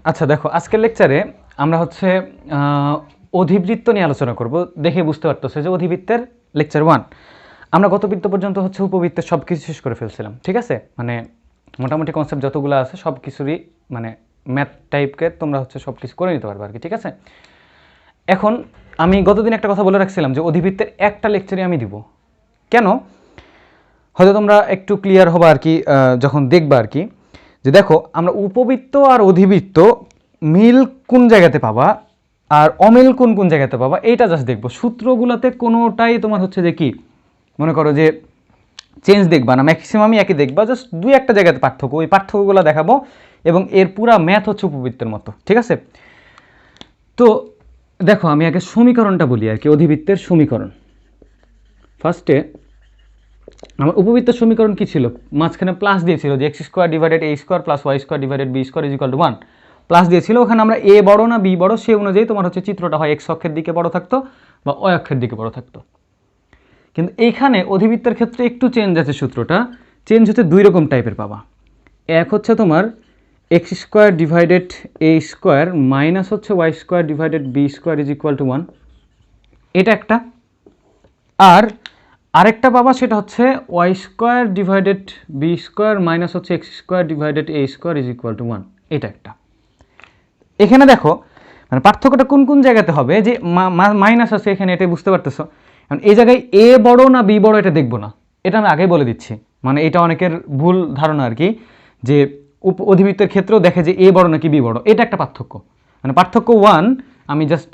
আচ্ছা দেখো, আজকের লেকচারে আমরা হচ্ছে অধিবৃত্ত নিয়ে আলোচনা করব। দেখে বুঝতে পারতেছে যে অধিবৃত্তের লেকচার 1 আমরা গত বৃত্ত পর্যন্ত হচ্ছে উপবৃত্তের সব কিছু শেষ করে ফেলছিলাম, ঠিক আছে? মানে মোটামুটি কনসেপ্ট যতগুলো আছে সব কিছুরই মানে ম্যাথ টাইপকে তোমরা হচ্ছে সব কিছু করে নিতে পারবে আর কি, ঠিক আছে? এখন আমি গতদিন একটা কথা বলে রাখছিলাম যে অধিবৃত্তের একটা লেকচারই আমি দিব। কেন? হয়তো তোমরা একটু ক্লিয়ার হবা আর কি যখন দেখবা আর কি, যে দেখো আমরা উপবৃত্ত আর অধিবৃত্ত মিল কোন জায়গাতে পাবা আর অমিল কোন কোন জায়গাতে পাবা এইটা জাস্ট দেখবো। সূত্রগুলোতে কোনোটাই তোমার হচ্ছে যে কি মনে করো যে চেঞ্জ দেখবা না, ম্যাক্সিমামই একই দেখবা, জাস্ট দুই একটা জায়গাতে পার্থক্য, ওই পার্থক্যগুলো দেখাবো এবং এর পুরা ম্যাথ হচ্ছে উপবৃত্তের মতো, ঠিক আছে? তো দেখো আমি আগে সমীকরণটা বলি আর কি, অধিবৃত্তের সমীকরণ। ফার্স্টে আমার উপবৃত্তের সমীকরণ কি ছিল? মাঝখানে প্লাস দিয়েছিল যে X square divided A square plus Y square divided B square is equal to 1 plus দিয়েছিল। ওখানে আমরা এ বড় না বি বড় সে অনুযায়ী তোমার হচ্ছে চিত্রটা হয় এক্স অক্ষের দিকে বড় থাকতো বা ওয়াই অক্ষের দিকে বড় থাকতো। কিন্তু এইখানে অধিবৃত্তের ক্ষেত্রে একটু চেঞ্জ আছে, সূত্রটা চেঞ্জ হচ্ছে দুই রকম টাইপের পাবা। এক হচ্ছে তোমার এক্স স্কোয়ার ডিভাইডেড এ স্কোয়ার মাইনাস হচ্ছে Y square divided B square is equal to 1, এটা একটা। আর আরেকটা পাবা সেটা হচ্ছে Y square divided B square minus হচ্ছে x square divided A square is equal to 1, এটা একটা। এখানে দেখো মানে পার্থক্যটা কোন কোন জায়গাতে হবে, যে মাইনাস আছে এখানে, এটাই বুঝতে পারতেছো। কারণ এই জায়গায় এ বড় না বি বড় এটা দেখবো না, এটা আমি আগেই বলে দিচ্ছি। মানে এটা অনেকের ভুল ধারণা আর কি, যে অধিবৃত্তের ক্ষেত্রেও দেখে যে এ বড় নাকি বি বড়, এটা একটা পার্থক্য। মানে পার্থক্য 1 আমি জাস্ট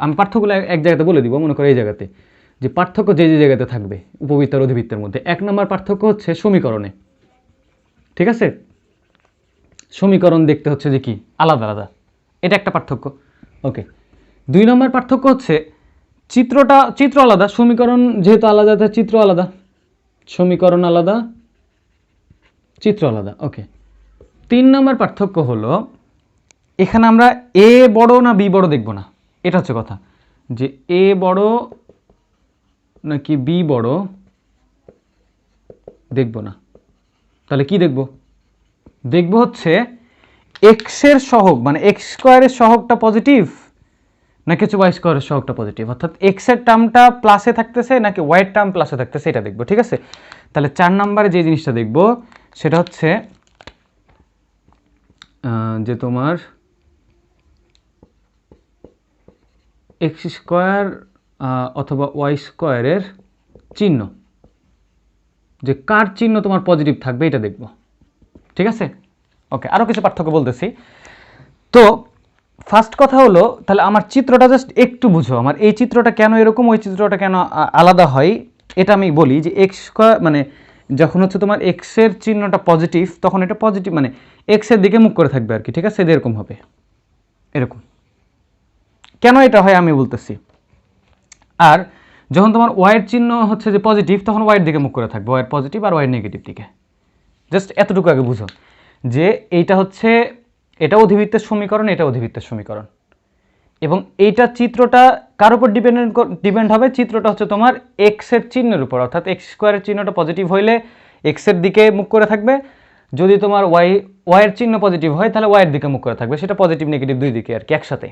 আমি পার্থক্যগুলো এক জায়গাতে বলে দিব। মনে করো এই জায়গাতে যে পার্থক্য যে যে জায়গাতে থাকবে উপবৃত্ত আর অধিবৃত্তের মধ্যে, এক নম্বর পার্থক্য হচ্ছে সমীকরণে, ঠিক আছে? সমীকরণ দেখতে হচ্ছে যে কি আলাদা আলাদা, এটা একটা পার্থক্য। ওকে, দুই নম্বর পার্থক্য হচ্ছে চিত্র আলাদা, সমীকরণ যেহেতু আলাদা তার চিত্র আলাদা, সমীকরণ আলাদা চিত্র আলাদা। ওকে, তিন নম্বর পার্থক্য হলো এখানে আমরা এ বড় না বি বড় দেখব না, এটা হচ্ছে কথা, যে এ বড় নাকি বি বড় দেখব না। তাহলে কি দেখব? দেখব হচ্ছে এক্স এর সহগ মানে এক্স স্কোয়ারের সহগটা পজিটিভ নাকি হচ্ছে ওয়াই স্কোয়ারের সহগটা পজিটিভ, অর্থাৎ এক্স এর টার্মটা প্লাসে থাকতেছে নাকি ওয়াই এর টার্ম প্লাসে থাকতেছে, এটা দেখবো, ঠিক আছে? তাহলে 4 নম্বরে যে জিনিসটা দেখব সেটা হচ্ছে যে তোমার এক্স স্কোয়ার অথবা ওয়াই স্কোয়ারের চিহ্ন, যে কার চিহ্ন তোমার পজিটিভ থাকবে এটা দেখব, ঠিক আছে? ওকে, আরও কিছু পার্থক্য বলতেছি। তো ফার্স্ট কথা হলো, তাহলে আমার চিত্রটা জাস্ট একটু বুঝো, আমার এই চিত্রটা কেন এরকম, ওই চিত্রটা কেন আলাদা হয়, এটা আমি বলি। যে এক্স স্কোয়ার মানে যখন হচ্ছে তোমার এক্সের চিহ্নটা পজিটিভ তখন এটা পজিটিভ মানে এক্সের দিকে মুখ করে থাকবে আর কি, ঠিক আছে? এরকম হবে, এরকম। কেন এটা হয় আমি বলতেছি। আর যখন তোমার ওয়াইয়ের চিহ্ন হচ্ছে যে পজিটিভ তখন ওয়াইয়ের দিকে মুখ করে থাকবে, ওয়াইয়ের পজিটিভ আর ওয়াইয়ের নেগেটিভ দিকে। জাস্ট এতটুকু আগে বুঝো যে এইটা হচ্ছে, এটা অধিবৃত্তের সমীকরণ, এটা অধিবৃত্তের সমীকরণ, এবং এইটা চিত্রটা কার উপর ডিপেন্ড হবে? চিত্রটা হচ্ছে তোমার এক্স এর চিহ্নের উপর, অর্থাৎ এক্স স্কোয়ারের চিহ্নটা পজিটিভ হইলে এক্স এর দিকে মুখ করে থাকবে, যদি তোমার ওয়াইয়ের চিহ্ন পজিটিভ হয় তাহলে ওয়াইয়ের দিকে মুখ করে থাকবে, সেটা পজিটিভ নেগেটিভ দুই দিকে আর কি একসাথে।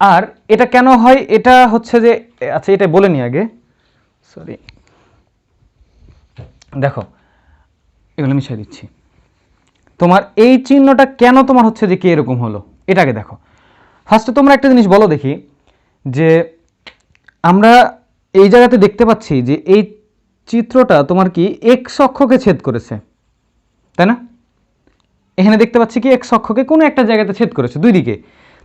আর এটা কেন হয় এটা হচ্ছে যে, আচ্ছা এটা বলে নি আগে, সরি, দেখো এগুলো মিশিয়ে দিচ্ছি। তোমার এই চিহ্নটা কেন তোমার হচ্ছে যে কি এরকম হলো এটাকে দেখো। ফার্স্টে তোমরা একটা জিনিস বলো দেখি, যে আমরা এই জায়গাতে দেখতে পাচ্ছি যে এই চিত্রটা তোমার কি এক্স অক্ষকে ছেদ করেছে, তাই না? এখানে দেখতে পাচ্ছি কি এক্স অক্ষকে কোনো একটা জায়গাতে ছেদ করেছে দুই দিকে।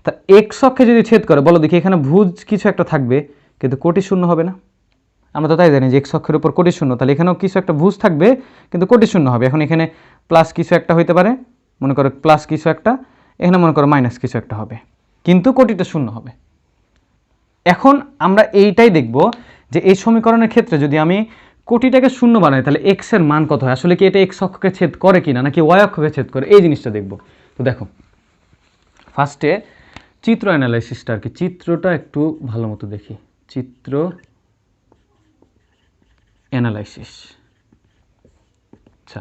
তা এক্স অক্ষে যদি ছেদ করে বলো দেখি, এখানে ভুজ কিছু একটা থাকবে কিন্তু কোটি শূন্য হবে না? আমরা তো তাই জানি যে এক্স অক্ষের উপর কোটি শূন্য, তাহলে এখানেও কিছু একটা ভুজ থাকবে কিন্তু কোটি শূন্য হবে। এখন এখানে প্লাস কিছু একটা হইতে পারে, মনে করো প্লাস কিছু একটা, এখানে মনে করো মাইনাস কিছু একটা হবে, কিন্তু কোটিটা শূন্য হবে। এখন আমরা এইটাই দেখব যে এই সমীকরণের ক্ষেত্রে যদি আমি কোটিটাকে শূন্য বানাই তাহলে এক্স এর মান কত হয়, আসলে কি এটা এক্স অক্ষকে ছেদ করে কিনা নাকি ওয়াই অক্ষকে ছেদ করে, এই জিনিসটা দেখব। তো দেখো ফার্স্টে চিত্র অ্যানালাইসিসটা আর কি, চিত্রটা একটু ভালো মতো দেখি, চিত্র অ্যানালাইসিস। আচ্ছা,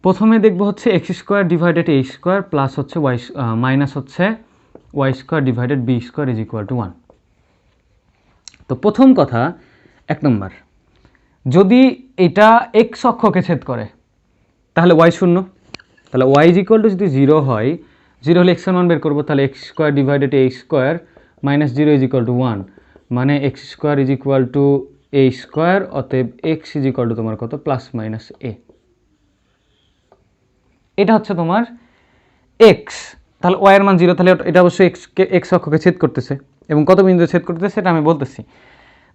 প্রথমে দেখব হচ্ছে এক্স স্কোয়ার ডিভাইডেড এ স্কোয়ার প্লাস হচ্ছে ওয়াই মাইনাস হচ্ছে Y square divided B square is equal to 1। তো প্রথম কথা 1 নম্বর, যদি এটা এক্স অক্ষকে ছেদ করে তাহলে ওয়াই শূন্য, তাহলে ওয়াই ইজ ইকুয়াল টু যদি 0 হয়, 0 হলে এক্সের মান বের করবো, তাহলে x square divided A square minus 0 is equal to 1, মানে x square is equal two A square, অতএব এক্স ইজ ইকুয়াল টু তোমার কত প্লাস মাইনাস এ। এটা হচ্ছে তোমার এক্স, তাহলে ওয়াই এর মান 0, তাহলে এটা অবশ্যই এক্স অক্ষকে ছেদ করতেছে এবং কত বিন্দুতে ছেদ করতেছে সেটা আমি বলতেছি।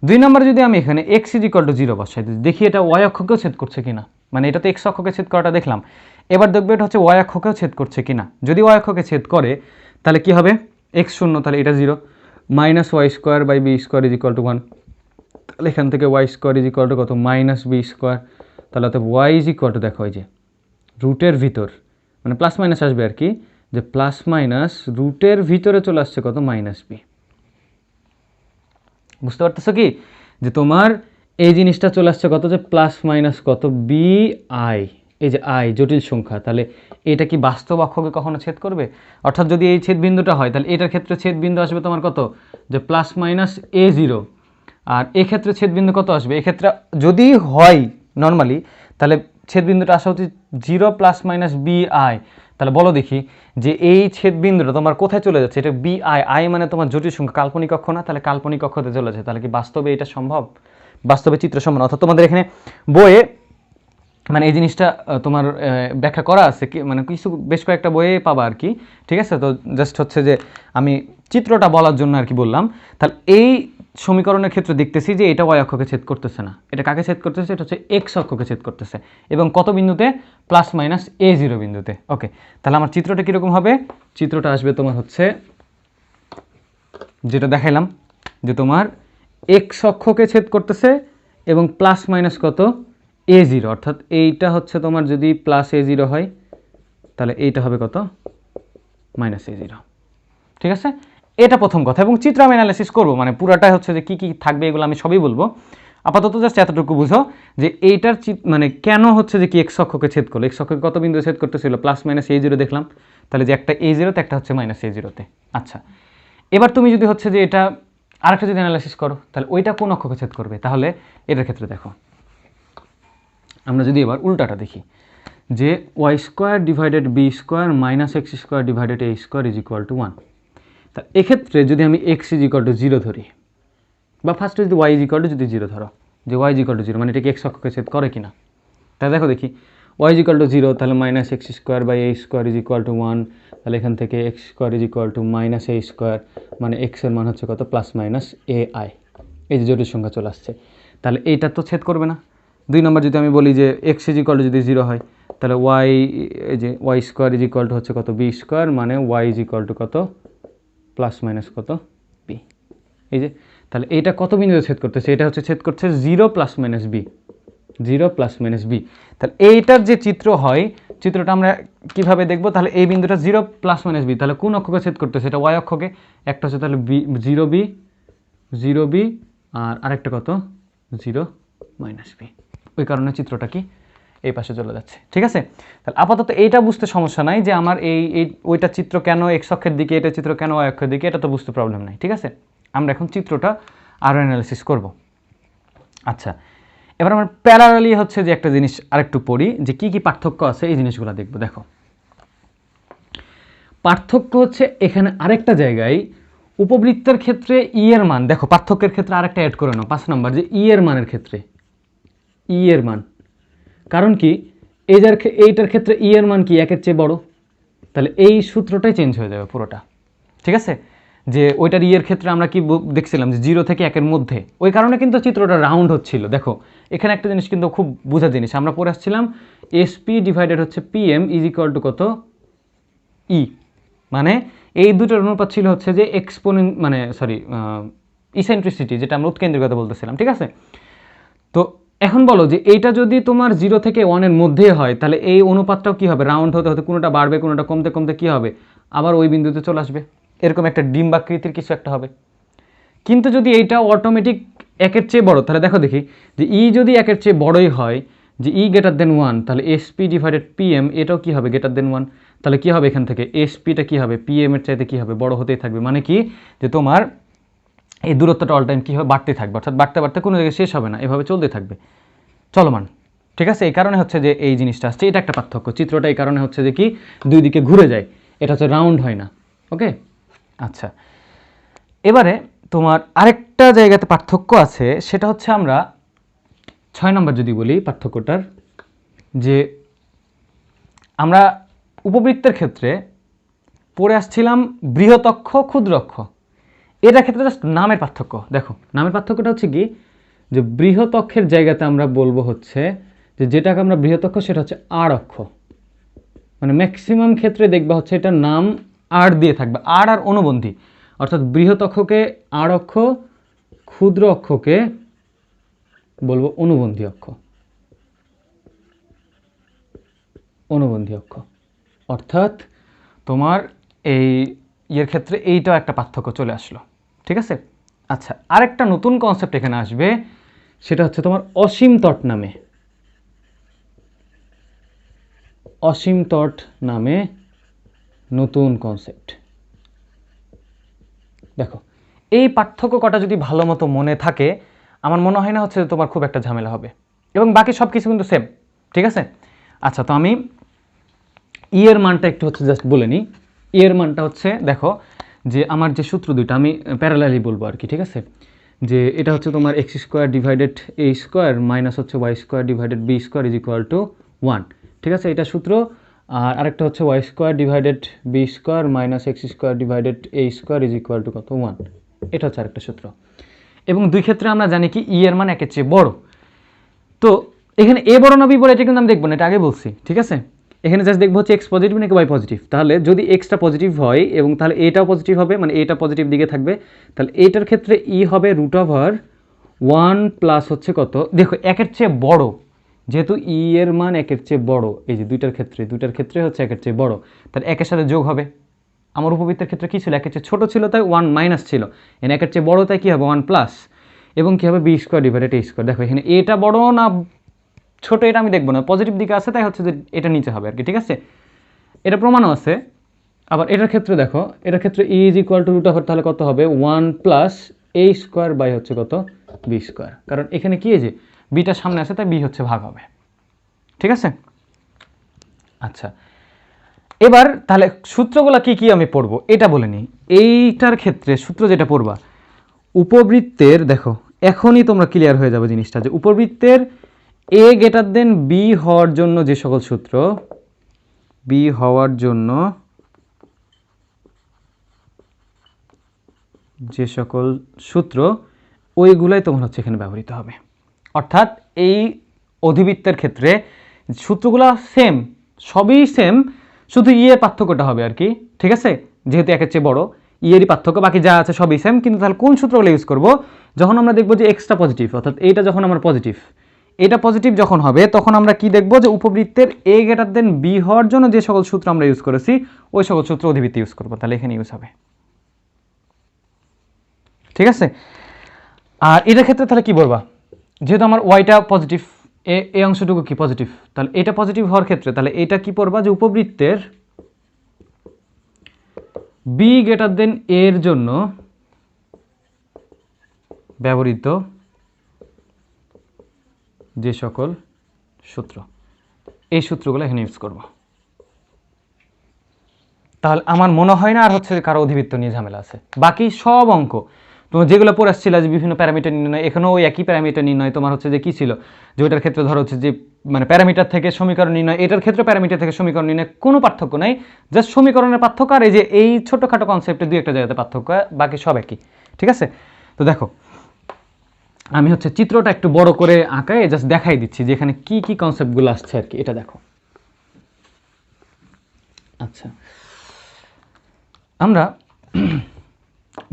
2 নম্বরে যদি আমি এখানে এক্স ইজ ইকুয়াল টু 0 বসাই দেখি এটা ওয়াই অক্ষকেও ছেদ করছে কিনা, মানে এটা তো এক্স অক্ষকে ছেদ করাটা দেখলাম, এবার দেখবে এটা হচ্ছে ওয়াই অক্ষকেও ছেদ করছে কিনা। যদি ওয়াই অক্ষকে ছেদ করে তাহলে কি হবে, এক্স শূন্য, তাহলে এটা 0, minus Y square by B square is equal to 1, তাহলে এখান থেকে Y square is equal to কত মাইনাস বি স্কোয়ার, তাহলে অতএব ওয়াই ইজ ইকুয়াল টু দেখো এই যে রুটের ভিতর, মানে প্লাস মাইনাস আসবে আর কি, যে প্লাস মাইনাস রুটের ভিতরে চলে আসছে কত মাইনাস বি। বুঝতে পারতেছো কি, যে তোমার এই জিনিসটা চলে আসছে কত, যে প্লাস মাইনাস কত বি আই, এই যে আই জটিল সংখ্যা, তাহলে এটা কি বাস্তব অক্ষকে কখনো ছেদ করবে? অর্থাৎ যদি এই ছেদ বিন্দুটা হয় তাহলে এটার ক্ষেত্রে ছেদ বিন্দু আসবে তোমার কত, যে প্লাস মাইনাস এ 0, আর এক্ষেত্রে ছেদ বিন্দু কত আসবে, এক্ষেত্রে যদি হয় নর্মালি তাহলে ছেদ বিন্দুটা আসা উচিত 0 প্লাস মাইনাস বি আই। তাহলে বলো দেখি যে এই ছেদ বিন্দুটা তোমার কোথায় চলে যাচ্ছে, এটা বি আই, আই মানে তোমার জটিল সংখ্যা, কাল্পনিক অক্ষ না, তাহলে কাল্পনিক অক্ষতে চলে যাচ্ছে, তাহলে কি বাস্তবে এটা সম্ভব, বাস্তবে চিত্র সম্ভব? অর্থাৎ তোমাদের এখানে বইয়ে মানে এই জিনিসটা তোমার ব্যাখ্যা করা আছে কি, মানে কিছু বেশ কয়েকটা বইয়ে পাবা আর কি, ঠিক আছে? তো জাস্ট হচ্ছে যে আমি চিত্রটা বলার জন্য আর কি বললাম। তাহলে এই সমীকরণের ক্ষেত্রে দেখতেছি যে এটা ওয়াই অক্ষকে ছেদ করতেছে না, এটা কাকে ছেদ করতেছে, এটা হচ্ছে এক্স অক্ষকে ছেদ করতেছে, এবং কত বিন্দুতে, প্লাস মাইনাস এ 0 বিন্দুতে। ওকে, তাহলে আমার চিত্রটা কীরকম হবে, চিত্রটা আসবে তোমার হচ্ছে যেটা দেখাইলাম, যে তোমার এক্স অক্ষকে ছেদ করতেছে এবং প্লাস মাইনাস কত এ 0, অর্থাৎ এইটা হচ্ছে তোমার যদি প্লাস এ 0 হয় তাহলে এইটা হবে কত মাইনাস এ 0। ঠিক আছে, এটা প্রথম কথা, এবং চিত্র আমি অ্যানালাইসিস করবো, মানে পুরাটাই হচ্ছে যে কী কী থাকবে এগুলো আমি সবই বলবো। আপাতত জাস্ট এতটুকু বুঝো যে এইটার মানে কেন হচ্ছে যে কি এক্স অক্ষকে ছেদ করলো, এক্স অক্ষকে কত বিন্দু ছেদ করতেছিল, প্লাস মাইনাস এ 0 দেখলাম, তাহলে যে একটা এ 0-তে একটা হচ্ছে মাইনাস এ 0-তে। আচ্ছা, এবার তুমি যদি হচ্ছে যে এটা আরেকটা যদি অ্যানালাইসিস করো তাহলে ওইটা কোন অক্ষকে ছেদ করবে, তাহলে এটার ক্ষেত্রে দেখো আমরা যদি এবার উল্টাটা দেখি, যে Y square divided B square minus X square divided A square is equal to 1। তা এক্ষেত্রে যদি আমি এক্স ইজ ইকুয়াল টু 0 ধরি, বা ফার্স্টে যদি ওয়াই ইজ ইকুয়াল টু যদি 0 ধরো, যে ওয়াই ইজ ইকুয়াল টু 0 মানে এটা কি এক্স অক্ষকে ছেদ করে কিনা, তাহলে দেখো দেখি ওয়াই ইজ ইকুয়াল টু 0, তাহলে minus X square by A square is equal to 1, তাহলে এখান থেকে X square is equal to minus A square, মানে এক্সের মান হচ্ছে কত প্লাস মাইনাস এ আই, এই যে জটিল সংখ্যা চলে আসছে, তাহলে এইটা তো ছেদ করবে না। 2 নম্বর যদি আমি বলি যে এক্স ইজ ইকুয়াল টু যদি 0 হয় তাহলে ওয়াই, এই যে Y square is equal to হচ্ছে কত বি স্কোয়ার, মানে ওয়াই ইজ ইকুয়াল টু কত প্লাস মাইনাস কত বি, এই যে তাহলে এইটা কত বিন্দুতে ছেদ করতেছে, এটা হচ্ছে ছেদ করছে 0 plus minus B, 0 plus minus B. তাহলে এইটার যে চিত্র হয়, চিত্রটা আমরা কিভাবে দেখব, তাহলে এই বিন্দুটা 0 প্লাস মাইনাস বি, তাহলে কোন অক্ষকে ছেদ করতেছে, এটা ওয়াই অক্ষকে, একটা হচ্ছে তাহলে বি 0 বি আর আরেকটা কত 0 মাইনাস বি, ওই কারণে চিত্রটা কি এই পাশে চলে যাচ্ছে। ঠিক আছে, তাহলে আপাতত এইটা বুঝতে সমস্যা নাই যে আমার এই ওইটা চিত্র কেন এক্স অক্ষের দিকে, এটা চিত্র কেন ওয়াই অক্ষের দিকে, এটা তো বুঝতে প্রবলেম নাই। ঠিক আছে, আমরা এখন চিত্রটা আরও অ্যানালাইসিস করব। আচ্ছা, এবার আমরা প্যারালালি হচ্ছে যে একটা জিনিস আরেকটু পড়ি, যে কি কি পার্থক্য আছে এই জিনিসগুলো দেখব। দেখো, পার্থক্য হচ্ছে এখানে আরেকটা জায়গায় উপবৃত্তের ক্ষেত্রে ই এর মান, দেখো পার্থক্যের ক্ষেত্রে আরেকটা অ্যাড করে নাও 5 নম্বর, যে ই এর মানের ক্ষেত্রে, ই এর মান, কারণ কি এইটার ক্ষেত্রে ই এর মান কি 1-এর চেয়ে বড়, তাহলে এই সূত্রটাই চেঞ্জ হয়ে যাবে পুরোটা। ঠিক আছে, যে ওইটার ইয়ের ক্ষেত্রে আমরা কি দেখছিলাম যে 0 থেকে 1-এর মধ্যে, ওই কারণে কিন্তু চিত্রটা রাউন্ড হচ্ছিল। দেখো এখানে একটা জিনিস কিন্তু খুব বোঝার জিনিস, আমরা পড়ে আসছিলাম এসপি ডিভাইডেড হচ্ছে পিএম ইজ ইকুয়াল টু কত ই, মানে এই দুটোর অনুপাত ছিল হচ্ছে যে এক্সপোনেন্ট, মানে সরি ইসেন্ট্রিসিটি, যেটা আমরা উৎকেন্দ্রিকতা বলতেছিলাম। ঠিক আছে, তো এখন বলো যে এইটা যদি তোমার 0 থেকে 1-এর মধ্যে হয় তাহলে এই অনুপাতটাও কী হবে, রাউন্ড হতে হতে কোনোটা বাড়বে কোনোটা কমতে কমতে কী হবে, আবার ওই বিন্দুতে চলে আসবে, এরকম একটা ডিম্বাকৃতির কিছু একটা হবে। কিন্তু যদি এইটা অটোমেটিক 1-এর চেয়ে বড়, তাহলে দেখো দেখি যে ই যদি 1-এর চেয়ে বড়ই হয় যে ই গ্রেটার দেন 1, তাহলে এসপি ডিভাইডেড পিএম এটাও কী হবে গ্রেটার দেন 1, তাহলে কী হবে এখান থেকে এসপিটা কী হবে পিএমের চাইতে কী হবে বড় হতেই থাকবে, মানে কি যে তোমার এই দূরত্বটা অল টাইম কী হবে বাড়তে থাকবে, অর্থাৎ বাড়তে বাড়তে কোনো জায়গায় শেষ হবে না, এভাবে চলতে থাকবে চলমান। ঠিক আছে, এই কারণে হচ্ছে যে এই জিনিসটা আসছে, এটা একটা পার্থক্য। চিত্রটা এই কারণে হচ্ছে যে কি দুই দিকে ঘুরে যায়, এটা হচ্ছে রাউন্ড হয় না। ওকে, আচ্ছা এবারে তোমার আরেকটা জায়গাতে পার্থক্য আছে, সেটা হচ্ছে আমরা 6 নম্বর যদি বলি পার্থক্যটার, যে আমরা উপবৃত্তের ক্ষেত্রে পড়ে আসছিলাম বৃহৎ অক্ষ ক্ষুদ্র অক্ষ, এটার ক্ষেত্রে জাস্ট নামের পার্থক্য। দেখো নামের পার্থক্যটা হচ্ছে কি যে বৃহৎ অক্ষের জায়গাতে আমরা বলবো হচ্ছে যে যেটাকে আমরা বৃহৎ অক্ষ সেটা হচ্ছে আর অক্ষ, মানে ম্যাক্সিমাম ক্ষেত্রে দেখবা হচ্ছে এটা নাম আর দিয়ে থাকবে, আর আর অনুবন্ধী, অর্থাৎ বৃহৎ অক্ষকে আর অক্ষ, ক্ষুদ্র অক্ষকে বলবো অনুবন্ধী অক্ষ, অনুবন্ধী অক্ষ। অর্থাৎ তোমার এই ইয়ের ক্ষেত্রে এইটাও একটা পার্থক্য চলে আসলো। ঠিক আছে, আচ্ছা আরেকটা নতুন কনসেপ্ট এখানে আসবে, সেটা হচ্ছে তোমার অসীম তট নামে, অসীম তট নামে নতুন কনসেপ্ট। দেখো এই পার্থক্য কটা যদি ভালো মতো মনে থাকে, আমার মনে হয় না হচ্ছে তোমার খুব একটা ঝামেলা হবে, এবং বাকি সব কিছু কিন্তু সেম। ঠিক আছে, আচ্ছা তো আমি ই এর মানটা একটু হচ্ছে জাস্ট বলে নিই। ই এর মানটা হচ্ছে দেখো যে আমার যে সূত্র দুইটা আমি প্যারালালি বলবো আর কি। ঠিক আছে, যে এটা হচ্ছে তোমার এক্স স্কোয়ার ডিভাইডেড এ স্কোয়ার মাইনাস হচ্ছে Y square divided B square is equal to 1। ঠিক আছে, এটা সূত্র। আর আরেকটা হচ্ছে Y square divided B square minus X square divided A square is equal to কত 1, এটা হচ্ছে আরেকটা সূত্র। এবং দুই ক্ষেত্রে আমরা জানি কি ই এর মান একের চেয়ে বড়। তো এখানে এ বড় না বি বড় এটা কিন্তু আমি দেখবো না, এটা আগে বলছি। ঠিক আছে, এখানে জাস্ট দেখবো হচ্ছে এক্স পজিটিভ নাকি ওয়াই পজিটিভ। তাহলে যদি এক্সটা পজিটিভ হয় এবং তাহলে এটাও পজিটিভ হবে, মানে এটা পজিটিভ দিকে থাকবে, তাহলে এটার ক্ষেত্রে ই হবে রুট ওভার 1 প্লাস হচ্ছে কত, দেখো একের চেয়ে বড়, যেহেতু ই এর মান একের চেয়ে বড়, এই যে দুইটার ক্ষেত্রে হচ্ছে একের চেয়ে বড়, তাহলে একের সাথে যোগ হবে। আমার উপবৃত্তের ক্ষেত্রে কী ছিল, একের চেয়ে ছোটো ছিল তাই 1 মাইনাস ছিল, এখানে একের চেয়ে বড় তাই কী হবে 1 প্লাস, এবং কী হবে বি স্কোয়ার ডিভাইডেড এ স্কোয়ার। দেখো এখানে এটা বড় না ছোট এটা আমি দেখবো না, পজিটিভ দিকে আছে তাই হচ্ছে যে এটা নিচে হবে আর কি। ঠিক আছে, এটা প্রমাণও আছে। আবার এটার ক্ষেত্রে দেখো, এটার ক্ষেত্রে e is equal to root over, তাহলে কত হবে 1 প্লাস এ স্কোয়ার বাই হচ্ছে কত বি স্কোয়ার, কারণ এখানে কি যে বিটা সামনে আছে তাই বি হচ্ছে ভাগ হবে। ঠিক আছে, আচ্ছা এবার তাহলে সূত্রগুলো কি কি আমি পড়বো এটা বলে নিই। এইটার ক্ষেত্রে সূত্র যেটা পড়বা উপবৃত্তের, দেখো এখনই তোমরা ক্লিয়ার হয়ে যাবে জিনিসটা, যে উপবৃত্তের এ গ্রেটার দেন বি হওয়ার জন্য যে সকল সূত্র, বি হওয়ার জন্য যে সকল সূত্র, ওইগুলাই তোমার হচ্ছে এখানে ব্যবহৃত হবে। অর্থাৎ এই অধিবৃত্তের ক্ষেত্রে সূত্রগুলো সেম, সবই সেম, শুধু ইয়ের পার্থক্যটা হবে আর কি। ঠিক আছে, যেহেতু একের চেয়ে বড় ইয়েরই পার্থক্য, বাকি যা আছে সবই সেম। কিন্তু তাহলে কোন সূত্রগুলো ইউজ করবো, যখন আমরা দেখবো যে এক্সট্রা পজিটিভ, অর্থাৎ এইটা যখন আমার পজিটিভ, এটা পজিটিভ যখন হবে তখন আমরা কি দেখবো যে উপবৃত্তের এ গ্রেটার দেন বি হওয়ার জন্য যে সকল সূত্র আমরা ইউজ করেছি ওই সকল সূত্র অধিবৃত্তে ইউজ করবো, তাহলে এখানে ইউজ হবে। ঠিক আছে, আর এটার ক্ষেত্রে তাহলে কি বলবা, যেহেতু আমার ওয়াইটা পজিটিভ, এই অংশটুকু কি পজিটিভ, তাহলে এটা পজিটিভ হওয়ার ক্ষেত্রে তাহলে এটা কি পড়বা যে উপবৃত্তের বি গ্রেটার দেন এর জন্য ব্যবহৃত যে সকল সূত্র, এই সূত্রগুলো এখানে ইউজ করব। তাহলে আমার মনে হয় না আর হচ্ছে কারো অধিবৃত্ত নিয়ে ঝামেলা আছে। বাকি সব অঙ্ক তোমার যেগুলো পড়ে আসছিল যে বিভিন্ন প্যারামিটার নির্ণয়, এখানেও ওই একই প্যারামিটার নির্ণয় তোমার হচ্ছে যে কী ছিল, যে ওইটার ক্ষেত্রে ধরো হচ্ছে যে মানে প্যারামিটার থেকে সমীকরণ নির্ণয়, এটার ক্ষেত্রে প্যারামিটার থেকে সমীকরণ নির্ণয়, কোনো পার্থক্য নাই, জাস্ট সমীকরণের পার্থক্য আর এই যে এই ছোটোখাটো কনসেপ্টে দুই একটা জায়গাতে পার্থক্য, বাকি সব একই। ঠিক আছে, তো দেখো আমি হচ্ছে চিত্রটা একটু বড় করে আঁকায় জাস্ট দেখাই দিচ্ছি যে এখানে কী কী কনসেপ্টগুলো আসছে আর কি, এটা দেখো। আচ্ছা আমরা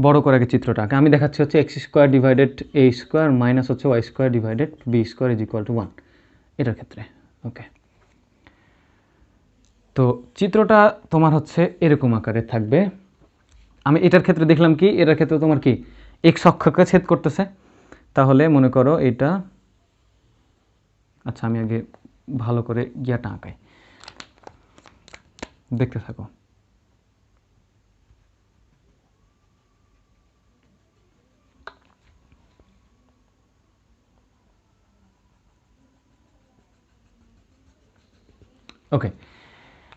বড় করে আগে চিত্রটা আঁকা, আমি দেখাচ্ছি হচ্ছে এক্স স্কোয়ার ডিভাইডেড এ স্কোয়ার মাইনাস হচ্ছে Y square divided B square is equal to 1 এটার ক্ষেত্রে। ওকে, তো চিত্রটা তোমার হচ্ছে এরকম আকারে থাকবে। আমি এটার ক্ষেত্রে দেখলাম কি, এটার ক্ষেত্রে তোমার কি এক্স অক্ষকে ছেদ করতেছে, তাহলে মনে করো এটা আচ্ছা আমি আগে ভালো করে গিয়াটা আঁকাই, দেখতে থাকো। ওকে,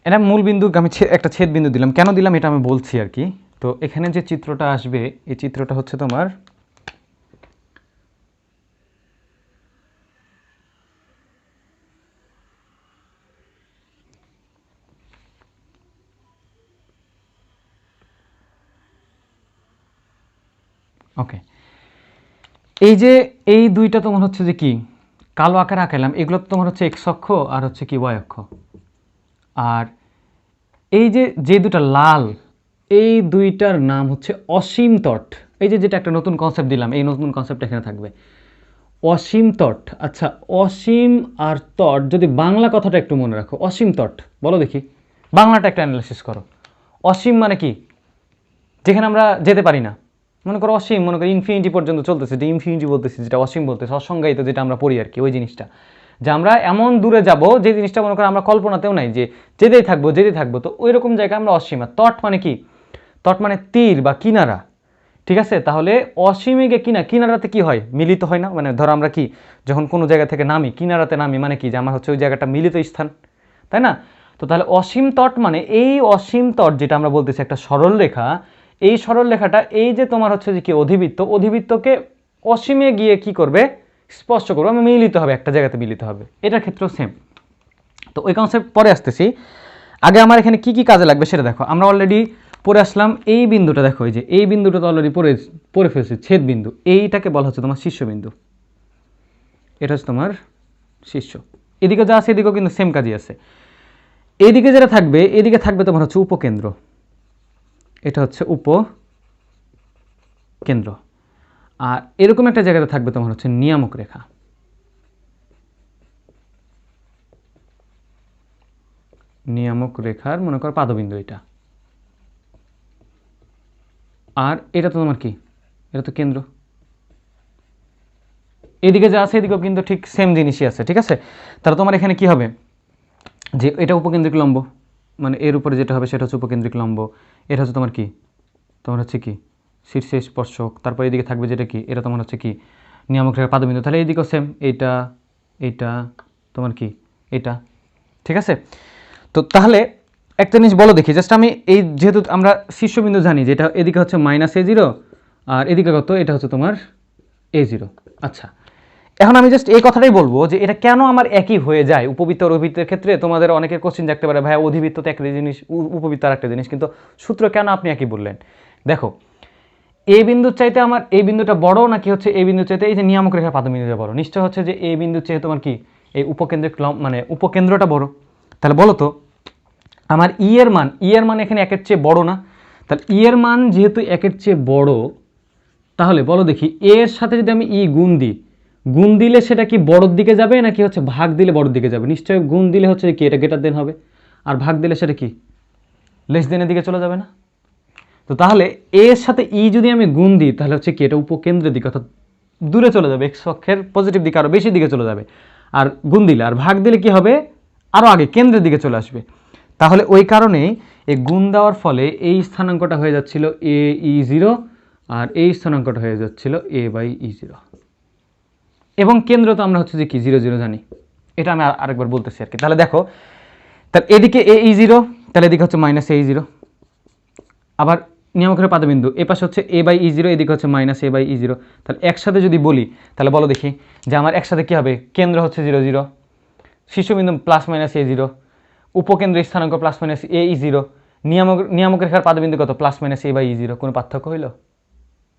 এটা মূল বিন্দু, আমি একটা ছেদ বিন্দু দিলাম, কেন দিলাম এটা আমি বলছি আর কি। তো এখানে যে চিত্রটা আসবে, এই চিত্রটা হচ্ছে তোমার ওকে, এই যে এই দুইটা তোমার হচ্ছে যে কি কালো আকারে আঁকাইলাম, এগুলো তো তোমার হচ্ছে এক্স অক্ষ আর হচ্ছে কি ওয়াই অক্ষ। আর এই যে যে দুটা লাল, এই দুইটার নাম হচ্ছে অসীম তট। এই যে যেটা একটা নতুন কনসেপ্ট দিলাম, এই নতুন কনসেপ্ট এখানে থাকবে, অসীম তট। আচ্ছা, অসীম আর তট, যদি বাংলা কথাটা একটু মনে রাখো, অসীম তট বলো দেখি, বাংলাটা একটা অ্যানালাইসিস করো। অসীম মানে কি? যেখানে আমরা যেতে পারি না, মনে করো অসীম, মনে করো ইনফিনিটি পর্যন্ত চলতেছে, যে ইনফিনিটি বলতেছি, যেটা অসীম বলতেছে, অসংজ্ঞায়িত যেটা আমরা পড়ি আর কি, ওই জিনিসটা, যে আমরা এমন দূরে যাব যে জিনিসটা মনে করো আমরা কল্পনাতেও নাই, যে যেতেই থাকবো যেতেই থাকবো, তো ওই রকম জায়গায় আমরা অসীম। আর তট মানে কি? তট মানে তীর বা কিনারা, ঠিক আছে? তাহলে অসীমে গিয়ে কিনারাতে কি হয়? মিলিত হয় না? মানে ধরো আমরা কি যখন কোনো জায়গা থেকে নামি, কিনারাতে নামি, মানে কি যে আমার হচ্ছে ওই জায়গাটা মিলিত স্থান, তাই না? তো তাহলে অসীম তট মানে এই অসীম তট যেটা আমরা বলতেছি একটা সরল রেখা, এই সরল রেখাটা এই যে তোমার হচ্ছে যে কি অধিবৃত্ত, অধিবৃত্তকে অসীমে গিয়ে কি করবে? স্পর্শ করবে, আমি মিলিত হবে, একটা জায়গাতে মিলিত হবে। এটার ক্ষেত্রেও সেম। তো ওই কনসেপ্ট পরে আসতেছি, আগে আমার এখানে কি কি কাজে লাগবে সেটা দেখো। আমরা অলরেডি পড়ে আসলাম এই বিন্দুটা, দেখো এই যে এই বিন্দুটা তো অলরেডি পড়ে ফেলছি, ছেদ বিন্দু, এইটাকে বলা হচ্ছে তোমার শীর্ষবিন্দু। এটা হচ্ছে তোমার শীর্ষ। এদিকে যা আছে এদিকেও কিন্তু সেম কাজই আছে। এদিকে যেটা থাকবে, এদিকে থাকবে তোমার হচ্ছে উপকেন্দ্র, এটা হচ্ছে উপকেন্দ্র। আর এরকম একটা জায়গাতে থাকবে তোমার হচ্ছে নিয়ামক রেখা, নিয়ামক রেখার মনে করো পাদবিন্দু এটা। আর এটা তো তোমার কি? এটা তো কেন্দ্র। এদিকে যা আছে এদিকেও কিন্তু ঠিক সেম জিনিসই আছে, ঠিক আছে? তাহলে তোমার এখানে কি হবে? যে এটা উপকেন্দ্রিক লম্ব, মানে এর উপরে যেটা হবে সেটা হচ্ছে উপকেন্দ্রিক লম্ব। এটা হচ্ছে তোমার কি? তোমার হচ্ছে কি শীর্ষে স্পর্শক। তারপর এদিকে থাকবে যেটা কি, এটা তোমার হচ্ছে কি নিয়ামক রেখার পাদবিন্দু। তাহলে এইদিকেও সেম, এইটা এইটা তোমার কি এটা, ঠিক আছে? তো তাহলে একটা জিনিস বলো দেখি, জাস্ট আমি এই যেহেতু আমরা শীর্ষবিন্দু জানি যে এটা এদিকে হচ্ছে -a0 আর এদিকে কত, এটা হচ্ছে তোমার a0। আচ্ছা, এখন আমি জাস্ট এই কথাটাই বলবো যে এটা কেন আমার একই হয়ে যায় উপবৃত্ত আর অধিবৃত্তের ক্ষেত্রে। তোমাদের অনেকের কোশ্চেন থাকতে পারে, ভাই অধিবৃত্ত তো একটা জিনিস, উপবৃত্ত আর একটা জিনিস, কিন্তু সূত্র কেন আপনি একই বললেন? দেখো, এই বিন্দুর চাইতে আমার এই বিন্দুটা বড়, নাকি হচ্ছে এই বিন্দুর চাইতে এই যে নিয়ামক রেখার পাদবিন্দুটা বড়? নিশ্চয় হচ্ছে যে এই বিন্দুর চেয়ে তোমার কি এই উপকেন্দ্রিক মানে উপকেন্দ্রটা বড়। তাহলে বলো তো, আমার ই এর মান এখানে একের চেয়ে বড় না? তাহলে ই এর মান যেহেতু একের চেয়ে বড়, তাহলে বলো দেখি এর সাথে যদি আমি গুণ দিই, গুণ দিলে সেটা কি বড়র দিকে যাবে, নাকি হচ্ছে ভাগ দিলে বড়র দিকে যাবে? নিশ্চয়ই গুণ দিলে হচ্ছে কি এটা গ্রেটার দেন হবে, আর ভাগ দিলে সেটা কি লেস দেনের দিকে চলে যাবে না? তো তাহলে এর সাথে যদি আমি গুণ দিই, তাহলে হচ্ছে কি এটা উপকেন্দ্রের দিকে, অর্থাৎ দূরে চলে যাবে, এক্স অক্ষের পজিটিভ দিকে, আরও বেশি দিকে চলে যাবে। আর গুণ দিলে আর ভাগ দিলে কি হবে? আরও আগে কেন্দ্রের দিকে চলে আসবে। তাহলে ওই কারণেই এই গুণ দেওয়ার ফলে এই স্থানাঙ্কটা হয়ে যাচ্ছিল AE0, আর এই স্থানাঙ্কটা হয়ে যাচ্ছিল A/E0। এবং কেন্দ্র তো আমরা হচ্ছে যে কি 0 0 জানি, এটা আমি আরেকবার বলতেছি আর কি। তাহলে দেখো, তাহলে এদিকে AE0, তাহলে এদিকে হচ্ছে -AE0। আবার নিয়ামকের পাদবিন্দু এ পাশে হচ্ছে A/E0, এদিকে হচ্ছে -A/E0। তাহলে একসাথে যদি বলি, তাহলে বলো দেখি যে আমার একসাথে কি হবে? কেন্দ্র হচ্ছে 0 0, শীর্ষবিন্দু +-A0, উপকেন্দ্রের স্থানাঙ্ক +-AE0, নিয়ামক রেখার পাদবিন্দু কত? +-A/E0। কোনো পার্থক্য হইল?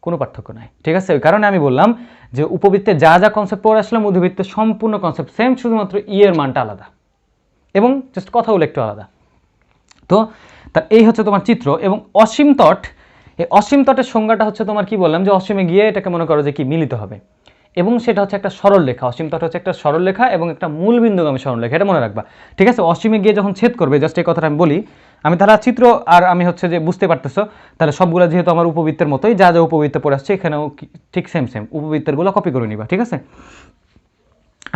কোনো পার্থক্য নাই, ঠিক আছে? ওই কারণে আমি বললাম যে উপবৃত্তে যা যা কনসেপ্ট পড়ে আসলাম, অধিবৃত্তে সম্পূর্ণ কনসেপ্ট সেম, শুধুমাত্র এর মানটা আলাদা এবং জাস্ট কথাগুলো একটু আলাদা। তো তার এই হচ্ছে তোমার চিত্র। এবং অসীম তট, এই অসীম তটের সংজ্ঞাটা হচ্ছে তোমার কি বললাম, যে অসীমে গিয়ে এটাকে মনে করো যে কি মিলিত হবে, এবং সেটা হচ্ছে একটা সরল রেখা। অসীম তট হচ্ছে একটা সরল রেখা এবং একটা মূল বিন্দুগামী সরল রেখা, এটা মনে রাখবা, ঠিক আছে? অসীমে গিয়ে যখন ছেদ করবে, জাস্ট এই কথাটা আমি বলি, আমি তাহলে চিত্র আর আমি হচ্ছে যে বুঝতে পারতেছো, তাহলে সবগুলো যেহেতু আমার উপবৃত্তের মতোই, যা যা উপবৃত্তে পড়ে আসছে এখানেও ঠিক সেম উপবৃত্তেরগুলো কপি করে নিবা, ঠিক আছে?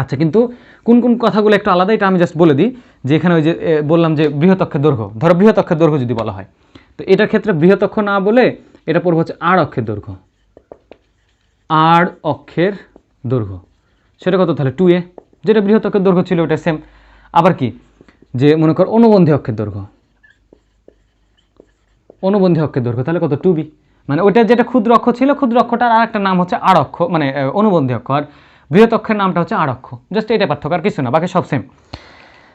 আচ্ছা, কিন্তু কোন কোন কথাগুলো একটু আলাদা এটা আমি জাস্ট বলে দিই, যে এখানে ওই যে বললাম যে বৃহৎ অক্ষের দৈর্ঘ্য, ধরো বৃহৎ অক্ষের দৈর্ঘ্য যদি বলা হয়, তো এটার ক্ষেত্রে বৃহৎ অক্ষ না বলে এটা পড়বে হচ্ছে আড় অক্ষের দৈর্ঘ্য। আড় অক্ষের দৈর্ঘ্য সেটা কত তাহলে 2a, যেটা বৃহৎ অক্ষের দৈর্ঘ্য ছিল ওটা সেম। আবার কি, যে মনে কর অনুবন্ধী অক্ষের দৈর্ঘ্য, অনুবন্ধী অক্ষের দৈর্ঘ্য তাহলে কত 2b, মানে ওইটা যেটা ক্ষুদ্র অক্ষ ছিল, ক্ষুদ্র অক্ষটার আর একটা নাম হচ্ছে আড় অক্ষ, মানে অনুবন্ধী অক্ষ, আর বৃহৎ অক্ষের নামটা হচ্ছে আড় অক্ষ, জাস্ট এটা পার্থক্য আর কিছু না, বাকি সব সেম।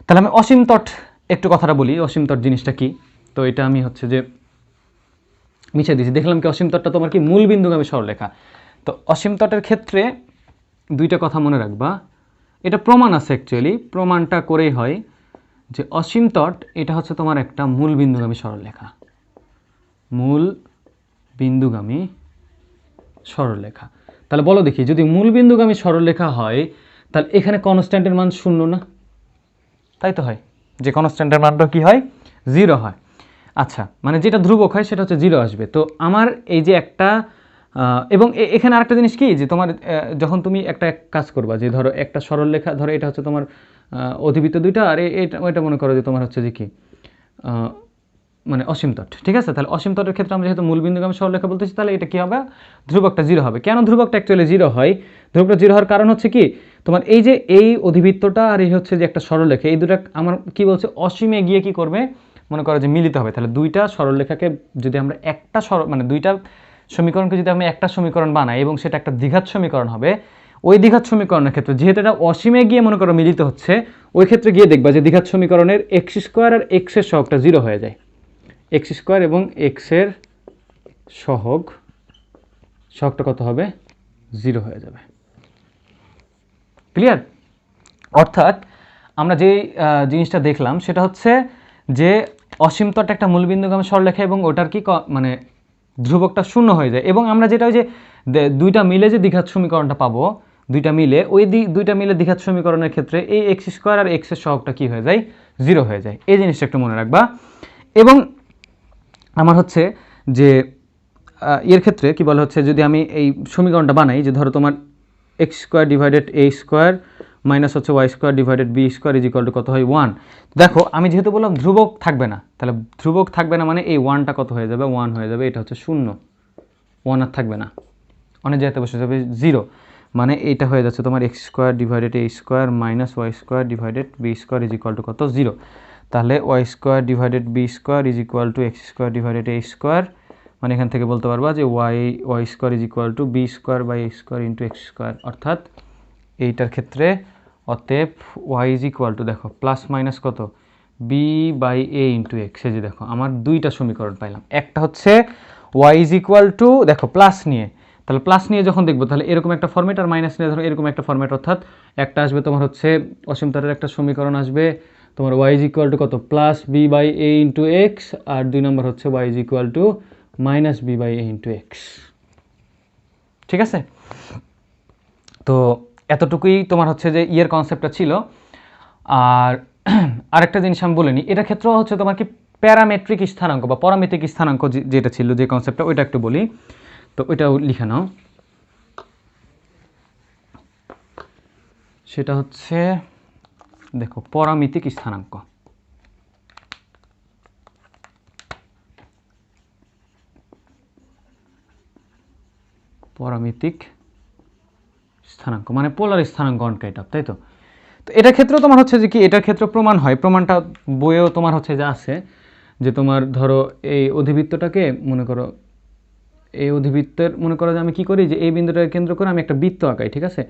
তাহলে আমি অসীম তট একটু কথাটা বলি, অসীম তট জিনিসটা কি। তো এটা আমি হচ্ছে যে মিশিয়ে দিয়েছি, দেখলাম কি অসীম তটটা তোমার কি মূল বিন্দুগামী সরলরেখা। তো অসীম তটের ক্ষেত্রে দুইটা কথা মনে রাখবা, এটা প্রমাণ আছে অ্যাকচুয়ালি, প্রমাণটা করেই হয় যে অসীম তট এটা হচ্ছে তোমার একটা মূল বিন্দুগামী সরলরেখা, মূল বিন্দুগামী সরলরেখা। তাহলে বলো দেখি, যদি মূল বিন্দুগামী সরলরেখা হয় তাহলে এখানে কনস্ট্যান্টের মান শূন্য না? তাই তো হয়, যে কনস্ট্যান্টের মানটা কি হয়, 0 হয়। আচ্ছা, মানে যেটা ধ্রুবক হয় সেটা হচ্ছে 0 আসবে। তো আমার এই যে একটা এবং এখানে আরেকটা জিনিস কি, যে তোমার যখন তুমি একটা কাজ করবা, যে ধরো একটা সরলরেখা, ধরো এটা হচ্ছে তোমার অধিবৃত্ত দুইটা, আর এটা মনে করো যে তোমার হচ্ছে যে কি মানে অসীম তট, ঠিক আছে। তাহলে অসীম তটের ক্ষেত্রে আমরা যেহেতু মূল বিন্দুগামী সরলরেখা বলতেছি, তাহলে এটা কি হবে, ধ্রুবকটা 0 হবে। কেন ধ্রুবকটা অ্যাকচুয়ালি 0 হয়? ধ্রুবকটা 0 হওয়ার কারণ হচ্ছে কি, তোমার এই যে এই অধিবৃত্তটা আর এই হচ্ছে যে একটা সরলরেখা, এই দুটো আমার কি বলছে, অসীমে গিয়ে কি করবে, মনে করো যে মিলিত হবে। তাহলে দুইটা সরলরেখাকে যদি আমরা একটা মানে দুইটা সমীকরণকে যদি আমি একটা সমীকরণ বানাই এবং সেটা একটা দ্বিঘাত সমীকরণ হবে, ওই দ্বিঘাত সমীকরণের ক্ষেত্রে যেহেতু এটা অসীমে গিয়ে মনে করো মিলিত হচ্ছে, ওই ক্ষেত্রে গিয়ে দেখবা যে দ্বিঘাত সমীকরণের এক্স স্কোয়ার আর এক্সের সহগটা 0 হয়ে যায়। এক্স স্কোয়ার এবং এক্সের সহগটা কত হবে, 0 হয়ে যাবে। ক্লিয়ার? অর্থাৎ আমরা যে জিনিসটা দেখলাম সেটা হচ্ছে যে অসীম তট একটা মূলবিন্দুগামী সরলরেখা এবং ওটার কি মানে ধ্রুবকটা 0 হয়ে যায়, এবং আমরা যেটা ওই যে দুইটা মিলে যে দ্বিঘাত সমীকরণটা পাবো, দুইটা মিলে ওই দুইটা মিলে দ্বিঘাত সমীকরণের ক্ষেত্রে এই এক্স স্কোয়ার আর এক্সের সহগটা কি হয়ে যায়, 0 হয়ে যায়। এই জিনিসটা একটু মনে রাখবা। এবং আমার হচ্ছে যে এর ক্ষেত্রে কি বলা হচ্ছে, যদি আমি এই সমীকরণটা বানাই, যে ধরো তোমার এক্স স্কোয়ার ডিভাইডেড এ স্কোয়ার মাইনাস হচ্ছে Y square divided B square is equal to কত হয়, 1। দেখো আমি যেহেতু বললাম ধ্রুবক থাকবে না, তাহলে ধ্রুবক থাকবে না মানে এই 1টা কত হয়ে যাবে, 1 হয়ে যাবে, এটা হচ্ছে 0, 1 আর থাকবে না, অনেক জায়গাতে বসে যাবে 0, মানে এইটা হয়ে যাচ্ছে তোমার x square divided A square minus Y square divided B square is equal to কত, 0। তাহলে Y square divided B square is equal to X square divided A square, মানে এখান থেকে বলতে পারবা যে Y square is equal to B square by A square into X square. অর্থাৎ এইটার ক্ষেত্রে অতএব ওয়াই ইজ ইকুয়াল টু, দেখো প্লাস মাইনাস কত, B by A into x. এই যে দেখো আমার দুইটা সমীকরণ পাইলাম, একটা হচ্ছে ওয়াই ইজ ইকুয়াল টু, দেখো প্লাস নিয়ে, তাহলে প্লাস নিয়ে যখন দেখবো তাহলে এরকম একটা ফর্মেট, আর মাইনাস নিয়ে ধরো এরকম একটা ফর্মেট। অর্থাৎ একটা আসবে তোমার হচ্ছে অসীম তটের একটা সমীকরণ আসবে তোমার ওয়াই ইজ ইকুয়াল টু কত, plus b by A into x, আর 2 নম্বর হচ্ছে y is equal to minus b by A into x. ঠিক আছে? তো এতটুকুই তোমার হচ্ছে যে ইয়ের কনসেপ্টটা ছিল। আর আরেকটা জিনিস আমি বলে নিই, এটার ক্ষেত্রেও হচ্ছে তোমার কি প্যারামেট্রিক স্থানাঙ্ক বা পরামিতিক স্থানাঙ্ক যেটা ছিল, যে কনসেপ্টটা, ওইটা একটু বলি। তো ওইটাও লিখে নাও, সেটা হচ্ছে দেখো পরামিতিক স্থানাঙ্ক। পরামিতিক স্থানাঙ্ক মানে পোলার স্থানাঙ্ক অন কাইন্ড অফ, তাই তো? তো এটার ক্ষেত্রেও তোমার হচ্ছে যে কি, এটার ক্ষেত্রে প্রমাণ হয়, প্রমাণটা বইয়েও তোমার হচ্ছে যে আছে, যে তোমার ধরো এই অধিবৃত্তটাকে মনে করো, এই অধিবৃত্তের মনে করো যে আমি কি করি, যে এই বিন্দুটাকে কেন্দ্র করে আমি একটা বৃত্ত আঁকাই, ঠিক আছে।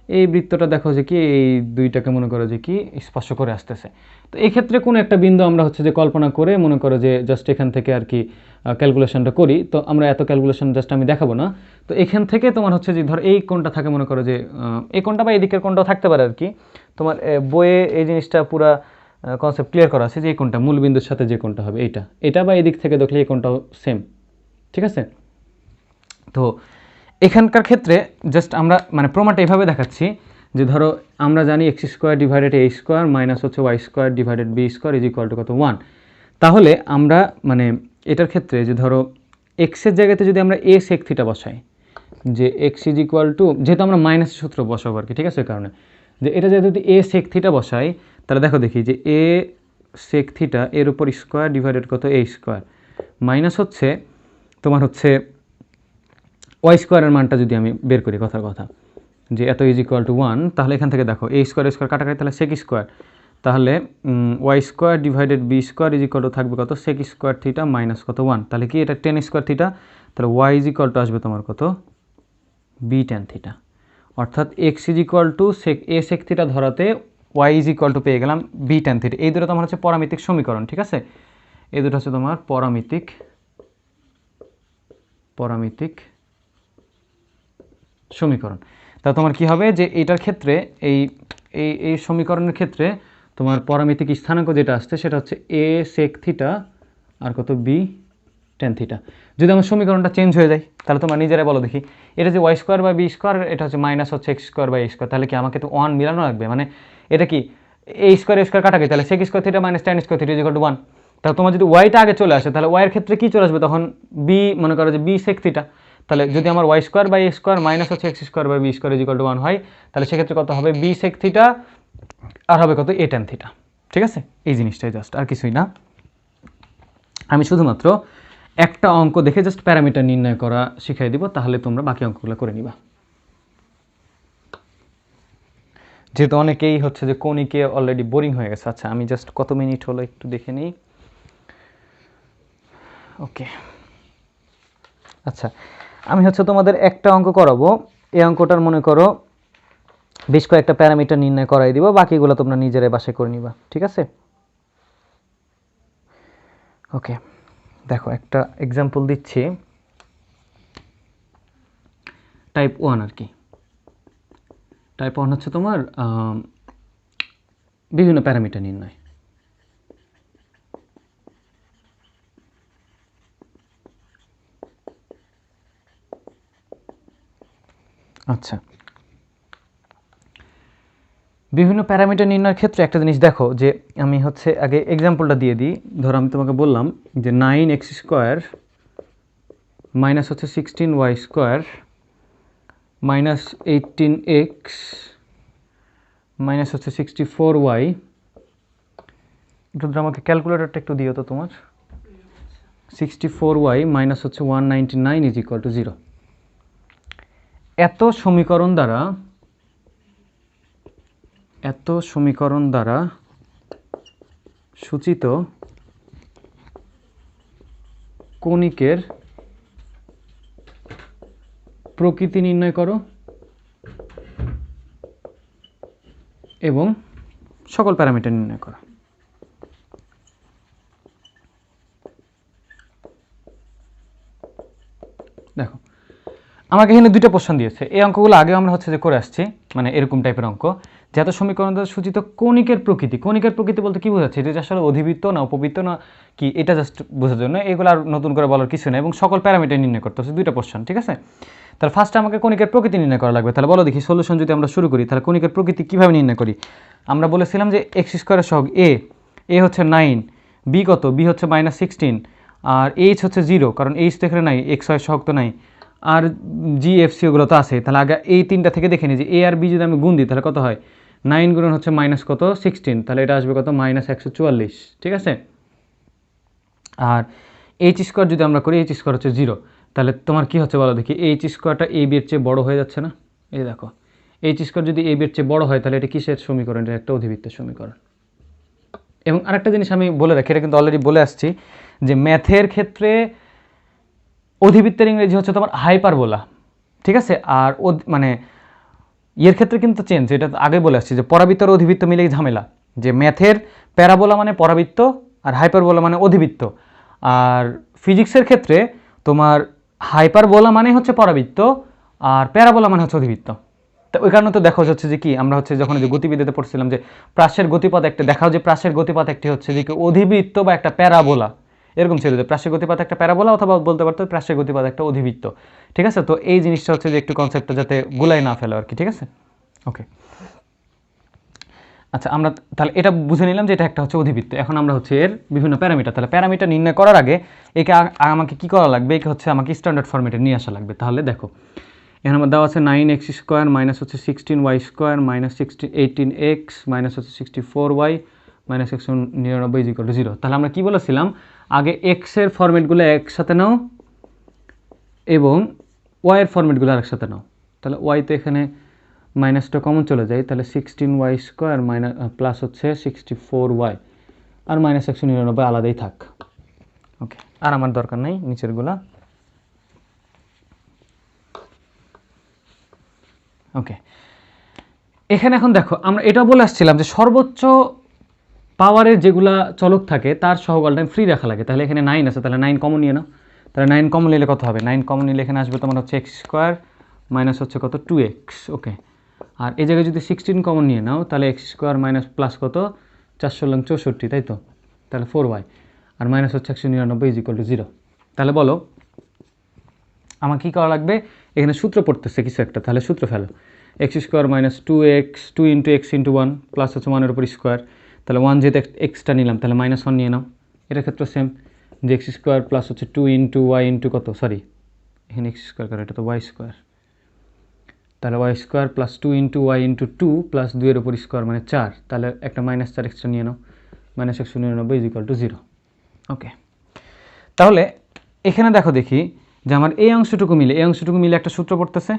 এই বৃত্তটা দেখো যে কি এই দুইটাকে মনে করো যে কি স্পর্শ করে আসতেছে। তো এই ক্ষেত্রে কোনো একটা বিন্দু আমরা হচ্ছে যে কল্পনা করে মনে করো যে জাস্ট এখান থেকে আর কি ক্যালকুলেশনটা করি। তো আমরা এত ক্যালকুলেশন জাস্ট আমি দেখাবো না। তো এখান থেকে তোমার হচ্ছে যে ধর এই কোণটা থাকে, মনে করো যে এই কোণটা বা এই দিকের কোণটাও থাকতে পারে আর কি। তোমার বইয়ে এই জিনিসটা পুরা কনসেপ্ট ক্লিয়ার করা আছে যে এই কোণটা মূল বিন্দুর সাথে যে কোণটা হবে এটা বা এই দিক থেকে দেখলে এই কোণটাও সেম, ঠিক আছে। তো এখানকার ক্ষেত্রে জাস্ট আমরা মানে প্রমাণটা এইভাবে দেখাচ্ছি, যে ধরো আমরা জানি এক্স স্কোয়ার ডিভাইডেড এ স্কোয়ার মাইনাস হচ্ছে Y square divided B square is equal to কত, 1। তাহলে আমরা মানে এটার ক্ষেত্রে যে ধরো এক্সের জায়গাতে যদি আমরা এ সেক থিটা বসাই, যে এক্স ইজ ইকুয়াল টু, যেহেতু আমরা মাইনাস সূত্র বসাবো আর কি, ঠিক আছে, ওই কারণে যে এটা যদি এ সেক থিটা বসাই তাহলে দেখি যে এ সেক থিটা এর উপর স্কোয়ার ডিভাইডেড কত এ স্কোয়ার মাইনাস হচ্ছে তোমার হচ্ছে ওয়াই স্কোয়ারের মানটা যদি আমি বের করি কথার কথা যে এত ইজ ইকুয়াল টু 1, তাহলে এখান থেকে দেখো এ স্কোয়ার কাটাকাটি, তাহলে সেক স্কোয়ার, তাহলে Y square divided B square is equal to থাকবে কত সেক স্কোয়ার থিটা মাইনাস কত 1, তাহলে কি এটা টেন স্কোয়ার থিটা, তাহলে ওয়াই ইজ ইকুয়াল টু আসবে তোমার কত বি টেন থিটা, অর্থাৎ X is equal to sec A sec theta ধরাতে ওয়াই ইজ ইকুয়াল টু পেয়ে গেলাম বি টেন থিটা। এই দুটো তোমার হচ্ছে পরামিতিক সমীকরণ, ঠিক আছে, এই দুটো হচ্ছে তোমার পরামিতিক সমীকরণ। তা তোমার কি হবে যে এটার ক্ষেত্রে এই সমীকরণের ক্ষেত্রে তোমার পরামিতিক স্থানাঙ্ক যেটা আসছে সেটা হচ্ছে এ সেক থিটা আর কত বি টেন থিটা। যদি আমার সমীকরণটা চেঞ্জ হয়ে যায় তাহলে তোমার নিজেরাই বলো দেখি, এটা যে ওয়াই স্কোয়ার বা বি স্কোয়ার, এটা হচ্ছে মাইনাস হচ্ছে x square by A square, তাহলে কি আমাকে তো 1 মিলানো লাগবে, মানে এটা কি এ স্কোয়ার কাটাকে, তাহলে sec square theta minus tan square theta is equal to 1। তাহলে তোমার যদি ওয়াইটা আগে চলে আসে তাহলে ওয়াইয়ের ক্ষেত্রে কী চলে আসবে তখন বি, মনে করো যে বি সেক থিটা, তাহলে যদি আমার y square by A square minus হচ্ছে x square by B square is equal to 1 হয়, তাহলে সেক্ষেত্রে কত হবে বি সেক থিটা আর হবে কত এ টেন থিটা। ঠিক আছে, এই জিনিসটাই জাস্ট, আর কিছুই না। আমি শুধুমাত্র একটা অঙ্ক দেখে জাস্ট প্যারামিটার নির্ণয় করা শিখিয়ে দিব, তাহলে তোমরা বাকি অঙ্কগুলো করে নিবা। যেহেতু অনেকেই হচ্ছে যে কোনিকে অলরেডি বোরিং হয়ে গেছে। আচ্ছা, আমি জাস্ট কত মিনিট হলো একটু দেখে নিই। ওকে, আচ্ছা, আমি হচ্ছে তোমাদের একটা অঙ্ক করাবো, এই অঙ্কটার মনে করো বেশ কয়েকটা প্যারামিটার নির্ণয় করাই দিব, বাকিগুলো তোমরা নিজেরাই বাসায় করে নিবা, ঠিক আছে। ওকে, দেখো একটা এক্সাম্পল দিচ্ছি, টাইপ 1 আর কি। টাইপ 1 হচ্ছে তোমার বিভিন্ন প্যারামিটার নির্ণয়। আচ্ছা, বিভিন্ন প্যারামিটার নির্ণয়ের ক্ষেত্রে একটা জিনিস দেখো, যে আমি হচ্ছে আগে এক্সাম্পলটা দিয়ে দিই। ধরো আমি তোমাকে বললাম যে 9x স্কোয়ার মাইনাস হচ্ছে 16y square minus 18x minus হচ্ছে 64y। একটু আমাকে ক্যালকুলেটরটা একটু দিও তো তোমার। 64y মাইনাস হচ্ছে 199 ইজ ইকুয়াল টু 0। এত সমীকরণ দ্বারা সূচিত কণিকের প্রকৃতি নির্ণয় করো এবং সকল প্যারামিটার নির্ণয় করো। দেখো, আমাকে এখানে দুইটা প্রশ্ন দিয়েছে। এই অঙ্কগুলো আগে আমরা হচ্ছে যে করে আসছি, মানে এরকম টাইপের অঙ্ক, যত সমীকরণ দ্বারা সূচিত কণিকের প্রকৃতি বলতে কি বোঝাচ্ছে, এটা আসলে অধিবৃত্ত না উপবৃত্ত না কি, এটা জাস্ট বোঝার জন্য, এগুলো আর নতুন করে বলার কিছু নেই, এবং সকল প্যারামিটার নির্ণয় করতে হচ্ছে। দুইটা প্রশ্ন, ঠিক আছে। তাহলে ফার্স্টে আমাকে কণিকের প্রকৃতি নির্ণয় করা লাগবে। তাহলে বলো দেখি সলিউশন যদি আমরা শুরু করি, তাহলে কণিকের প্রকৃতি কীভাবে নির্ণয় করি। আমরা বলেছিলাম যে এক্স স্কোয়ারের সহগ এ হচ্ছে 9, বি কত, বি হচ্ছে -16, আর এইচ হচ্ছে 0, কারণ এইচ তো এখানে নাই, এক্স ওয়াই সহগ তো নাই, আর জি এফ সি ওগুলো তো আছে। তাহলে আগে এই তিনটা থেকে দেখে নিই যে এ আর বি যদি আমি গুণ দিই তাহলে কত হয়, 9 গুণন হচ্ছে মাইনাস কত 16, তাহলে এটা আসবে কত -144, ঠিক আছে। আর এইচ স্কোয়ার যদি আমরা করি, এইচ স্কোয়ার হচ্ছে 0, তাহলে তোমার কি হচ্ছে বলো দেখি, এইচ স্কোয়ারটা এ বি এর চেয়ে বড় হয়ে যাচ্ছে না। এই দেখো, এইচ স্কোয়ার যদি এ বি এর চেয়ে বড় হয় তাহলে এটা কিসের সমীকরণ, এটা একটা অধিবৃত্তের সমীকরণ। এবং আরেকটা জিনিস আমি বলে রাখি, এটা কিন্তু অলরেডি বলে আসছি, যে ম্যাথের ক্ষেত্রে অধিবৃত্তের ইংরেজি হচ্ছে তোমার হাইপারবোলা, ঠিক আছে। আর মানে এর ক্ষেত্রে কিন্তু চেঞ্জ, এটা আগে বলে আসছি যে পরাবৃত্ত আর অধিবৃত্ত মিলেই ঝামেলা, যে ম্যাথের প্যারাবোলা মানে পরাবৃত্ত আর হাইপারবোলা মানে অধিবৃত্ত, আর ফিজিক্সের ক্ষেত্রে তোমার হাইপারবোলা মানে হচ্ছে পরাবৃত্ত আর প্যারাবোলা মানে হচ্ছে অধিবৃত্ত। তো ওই কারণে তো দেখা যাচ্ছে যে কি, আমরা হচ্ছে যখন যে গতিবিদ্যাতে পড়ছিলাম যে প্রাসের গতিপথ একটা দেখাও, যে প্রাসের গতিপথ একটি হচ্ছে যে অধিবৃত্ত বা একটা প্যারাবোলা, এরকম ছিল যে প্রাসের গতিপথ একটা প্যারাবোলা, অথবা বলতে পারতো প্রাসের গতিপথ একটা অধিবৃত্ত, ঠিক আছে। তো এই জিনিসটা হচ্ছে যে একটু কনসেপ্টটা যাতে গুলাই না ফেলো আর কি, ঠিক আছে। ওকে, আচ্ছা, আমরা তাহলে এটা বুঝে নিলাম যে এটা একটা হচ্ছে অধিবৃত্ত। এখন আমরা হচ্ছে এর বিভিন্ন প্যারামিটার, তাহলে প্যারামিটার নির্ণয় করার আগে একে আমাকে কি করা লাগবে, একে হচ্ছে আমাকে স্ট্যান্ডার্ড ফরম্যাটে নিয়ে আসা লাগবে। তাহলে দেখো, এখানে আমার দেওয়া আছে 9x² মাইনাস হচ্ছে 16y² মাইনাস 18x মাইনাস হচ্ছে 64y minus 199 is equal to 0। তাহলে আমরা কী বলেছিলাম, আগে এক্সের ফরম্যাটগুলো একসাথে নাও এবং ওয়াইয়ের ফরম্যাটগুলো আরেকসাথে নাও। তাহলে ওয়াইতে এখানে মাইনাসটা কমন চলে যায়, তাহলে 16y² মাইনাস প্লাস হচ্ছে 64y আর মাইনাস 199 আলাদাই থাক। ওকে, আর আমার দরকার নেই নিচেরগুলা। ওকে, এখানে এখন দেখো আমরা এটা বলে আসছিলাম যে সর্বোচ্চ পাওয়ারের যেগুলা চলক থাকে তার সহগ টাইম ফ্রি রাখা লাগে। তাহলে এখানে 9 আছে, তাহলে 9 কমন নিয়ে নাও। তাহলে 9 কমন নিলে কত হবে, 9 কমন নিলে এখানে আসবে তোমার হচ্ছে x² মাইনাস হচ্ছে কত 2x। ওকে, আর এই জায়গায় যদি 16 কমন নিয়ে নাও তাহলে x² মাইনাস প্লাস কত 464, তাই তো, তাহলে 4y আর মাইনাস হচ্ছে 199 ইজ ইকুয়াল টু 0। তাহলে বলো আমার কী করা লাগবে, এখানে সূত্র পড়তেছে কিছু একটা, তাহলে সূত্র ফেলো। x² minus 2x 2 into x into 1 plus হচ্ছে 1-এর উপর স্কোয়ার, তাহলে 1 যেহেতু এক্সটা নিলাম তাহলে -1 নিয়ে নাও। এটার ক্ষেত্রে সেম, যে x² প্লাস হচ্ছে 2 ইন্টু y ইন্টু কত, সরি এখানে x² করে, এটা তো y², তাহলে y² plus 2 into y into 2 plus 2-এর উপর স্কোয়ার মানে 4, তাহলে একটা -4 এক্সট্রা নিয়ে নাও, মাইনাস 199 ইজ ইকুয়াল টু 0। ওকে, তাহলে এখানে দেখো দেখি যে আমার এই অংশটুকু মিলে একটা সূত্র পড়তেছে।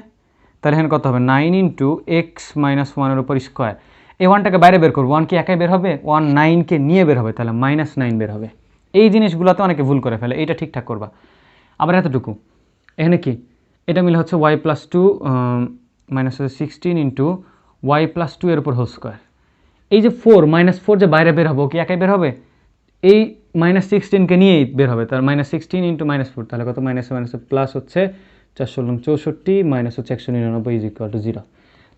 তাহলে এখানে কত হবে, 9 ইন্টু এক্স মাইনাস 1-এর উপর স্কোয়ার। এই 1টাকে বাইরে বের করবো, 1 কি একাই বের হবে, 1 9কে নিয়ে বের হবে, তাহলে -9 বের হবে। এই জিনিসগুলোতে অনেকে ভুল করে ফেলে, এইটা ঠিকঠাক করবা। আবার এতটুকু এখানে কি, এটা মিলে হচ্ছে y প্লাস 2 মাইনাস হচ্ছে 16 ইন্টু y প্লাস 2-এর উপর হোল স্কোয়ার। এই যে -4 যে বাইরে বের হবে, ও কি একাই বের হবে, এই -16কে নিয়েই বের হবে, তার -16 ইন্টু -4, তাহলে কত মাইনাসে প্লাস হচ্ছে 464 মাইনাস হচ্ছে 199 ইজ ইকুয়াল টু 0।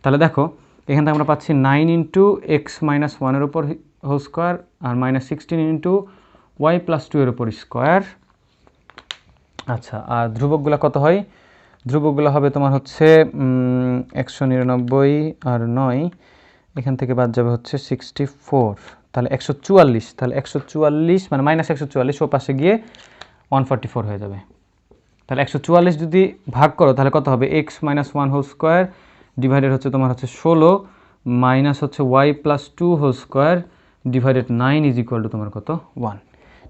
তাহলে দেখো এখান থেকে আমরা পাচ্ছি 9 ইন্টু এক্স মাইনাস 1-এর উপর হোল স্কোয়ার আর -16 ইন্টু y প্লাস 2-এর উপর স্কোয়ার। আচ্ছা, আর ধ্রুবকগুলো কত হয়, ধ্রুবকগুলো হবে তোমার হচ্ছে 199 আর 9, এখান থেকে বাদ যাবে হচ্ছে 64, তাহলে 144, তাহলে 144 মানে -144 ও পাশে গিয়ে 144 হয়ে যাবে। তাহলে 144 যদি ভাগ করো তাহলে কত হবে, X minus 1 whole square divided হচ্ছে তোমার হচ্ছে 16 মাইনাস হচ্ছে y plus 2 whole square divided 9 is equal to তোমার কত 1।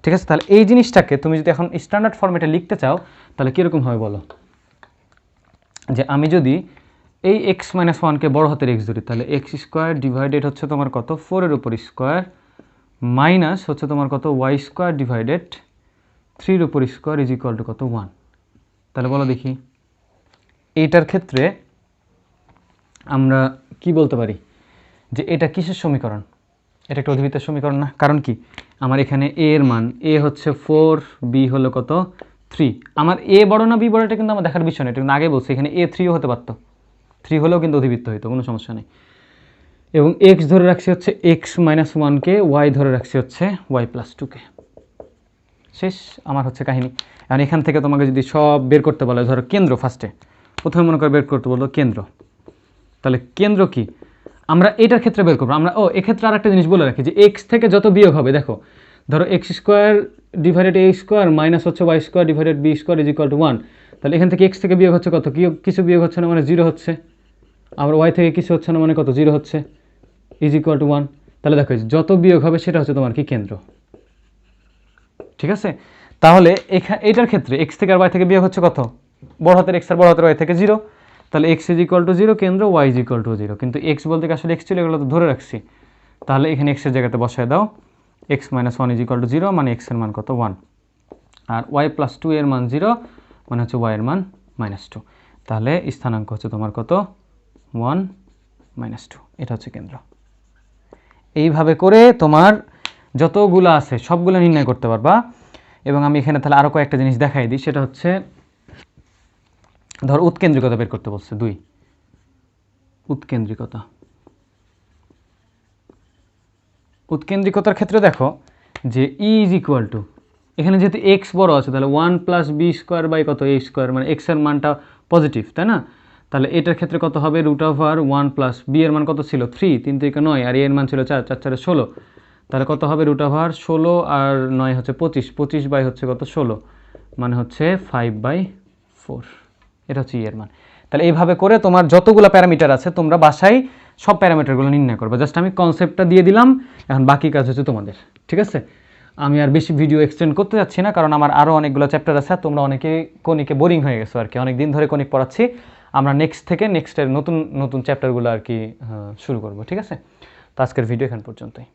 ঠিক আছে, তাহলে এই জিনিসটাকে তুমি যদি এখন স্ট্যান্ডার্ড ফরম্যাটে লিখতে চাও তাহলে কীরকম হবে বলো, যে আমি যদি এই এক্স মাইনাস 1কে বড় হাতের এক্স ধরি তাহলে x² ডিভাইডেড হচ্ছে তোমার কত 4-এর উপর স্কোয়ার মাইনাস হচ্ছে তোমার কত y² ডিভাইডেড 3-এর উপর স্কোয়ার ইজ ইকুয়াল টু কত 1। তাহলে বলো দেখি এইটার ক্ষেত্রে আমরা কি বলতে পারি যে এটা কিসের সমীকরণ, এটা একটা অধিবৃত্তের সমীকরণ না। কারণ কি, আমার এখানে a এর মান a হচ্ছে 4, b হলো কত 3, আমার a বড় না b বড় এটা কিন্তু আমার দেখার বিষয় না, এটা কিন্তু আগে বলছি, এখানে a 3ও হতে পারতো, 3 হলেও কিন্তু অধিবৃত্ত হইতো, কোনো সমস্যা নেই। এবং x ধরে রাখছি হচ্ছে x মাইনাস 1কে, y ধরে রাখছি হচ্ছে y প্লাস 2কে। শেষ আমার হচ্ছে কাহিনী। আর এখান থেকে তোমাকে যদি সব বের করতে বলে, ধরো কেন্দ্র ফার্স্টে প্রথমে মনে করে বের করতে বললো কেন্দ্র, তাহলে কেন্দ্র কি আমরা এটার ক্ষেত্রে বের করবো। আমরা এক্ষেত্রে আর একটা জিনিস বলে রাখি যে এক্স থেকে যত বিয়োগ হবে, দেখো ধরো x² ডিভাইডেড a² মাইনাস হচ্ছে y² divided b² is equal to 1, তাহলে এখান থেকে এক্স থেকে বিয়োগ হচ্ছে কত, কিছু বিয়োগ হচ্ছে না মানে 0 হচ্ছে, আবার y থেকে কিছু হচ্ছে না মানে কত 0 হচ্ছে ইজ ইকুয়াল টু 1। তাহলে দেখো যত বিয়োগ হবে সেটা হচ্ছে তোমার কি কেন্দ্র। ঠিক আছে, তাহলে এটার ক্ষেত্রে এক্স থেকে আর y থেকে বিয়োগ হচ্ছে কত, বড় হাতের এক্স আর বড় হাতের y থেকে 0, তাহলে x ইজ ইকুয়াল টু 0 কেন্দ্র, y ইজ ইকুয়াল টু 0, কিন্তু x বলতে কি আসলে x ছিল, এগুলো তো ধরে রাখছি, তাহলে এখানে x এর জায়গাতে বসায় দাও, x minus 1 is equal to 0 মানে x এর মান কত 1, আর y প্লাস 2 এর মান 0 মানে হচ্ছে y এর মান -2, তাহলে স্থানাঙ্ক হচ্ছে তোমার কত 1 -2, এটা হচ্ছে কেন্দ্র। এইভাবে করে তোমার যতগুলো আছে সবগুলো নির্ণয় করতে পারবা। এবং আমি এখানে তাহলে আরও কয়েকটা জিনিস দেখাই দিই, সেটা হচ্ছে ধর উৎকেন্দ্রিকতা বের করতে বলছে 2, উৎকেন্দ্রিকতার ক্ষেত্রে দেখো যে ই ইজ ইকুয়াল টু, এখানে যেহেতু এক্স বড় আছে তাহলে 1 প্লাস b² বাই কত a², মানে এক্স এর মানটা পজিটিভ, তাই না, তাহলে এটার ক্ষেত্রে কত হবে √1 প্লাস b এর মান কত ছিল 3, 3 থেকে 9, আর a এর মান ছিল 4, 4 4 16, তাহলে কত হবে √16 আর 9 হচ্ছে 25, 25 বাই হচ্ছে কত 16 মানে হচ্ছে 5/4। এটা হচ্ছে ই এর মান। তাহলে এইভাবে করে তোমার যতগুলো প্যারামিটার আছে তোমরা বাসায় সব প্যারামিটারগুলো নির্ণয় করবে। জাস্ট আমি কনসেপ্টটা দিয়ে দিলাম, এখন বাকি কাজ হচ্ছে তোমাদের। ঠিক আছে, আমি আর বেশি ভিডিও এক্সটেন্ড করতে যাচ্ছি না, কারণ আমার আরও অনেকগুলো চ্যাপ্টার আছে। আর তোমরা অনেকে কনিকে বোরিং হয়ে গেছো আর কি, অনেক দিন ধরে কনিক পড়াচ্ছি। আমরা নেক্সটের নতুন নতুন চ্যাপ্টারগুলো আর কি শুরু করবো। ঠিক আছে, তো আজকের ভিডিও এখান পর্যন্তই।